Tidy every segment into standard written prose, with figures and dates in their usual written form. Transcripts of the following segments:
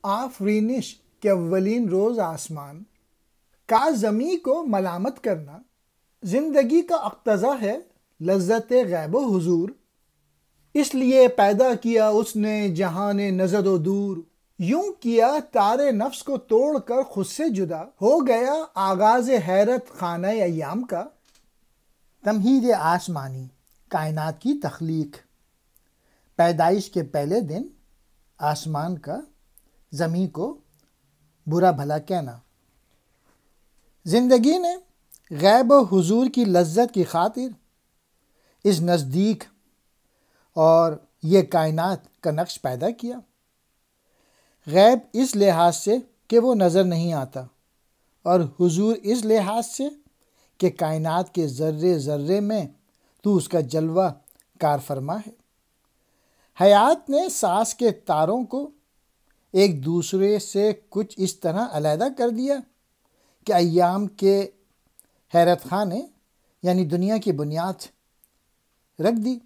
آفرینش کے اولین روز آسمان کا زمیں کو ملامت کرنا زندگی کا اقتضا ہے، لذت غیب و حضور۔ اس لیے پیدا کیا اس نے جہان نظر و دور، یوں کیا تارے نفس کو توڑ کر خود سے جدا، ہو گیا آغاز حیرت خانہ ایام کا۔ تمہید آسمانی، کائنات کی تخلیق، پیدائش کے پہلے دن آسمان کا زمیں کو برا بھلا کہنا۔ زندگی نے غیب و حضور کی لذت کی خاطر اس نزدیک اور یہ کائنات کا نقش پیدا کیا۔ غیب اس لحاظ سے کہ وہ نظر نہیں آتا، اور حضور اس لحاظ سے کہ کائنات کے ذرے ذرے میں تو اس کا جلوہ کار فرما ہے۔ حیات نے سانس کے تاروں کو ایک دوسرے سے کچھ اس طرح علیحدہ کر دیا کہ ایام کے حیرت خانے یعنی دنیا کی بنیاد رکھ دی۔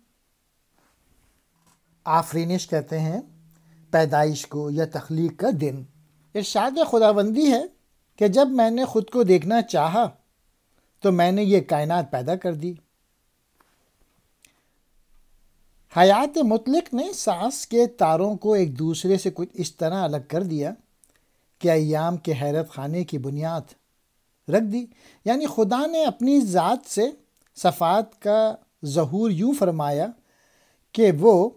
آفرینش کہتے ہیں پیدائش کو یا تخلیق کا دن۔ ارشاد خداوندی ہے کہ جب میں نے خود کو دیکھنا چاہا تو میں نے یہ کائنات پیدا کر دی۔ حیات مطلق نے سانس کے تاروں کو ایک دوسرے سے کچھ اس طرح الگ کر دیا کہ ایام کے حیرت خانے کی بنیاد رکھ دی، یعنی خدا نے اپنی ذات سے صفات کا ظہور یوں فرمایا کہ وہ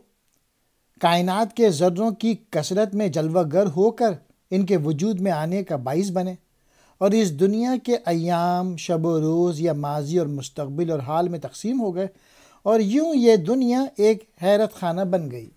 کائنات کے ذروں کی کثرت میں جلوہ گر ہو کر ان کے وجود میں آنے کا باعث بنے، اور اس دنیا کے ایام شب و روز یا ماضی اور مستقبل اور حال میں تقسیم ہو گئے، اور یوں یہ دنیا ایک حیرت خانہ بن گئی۔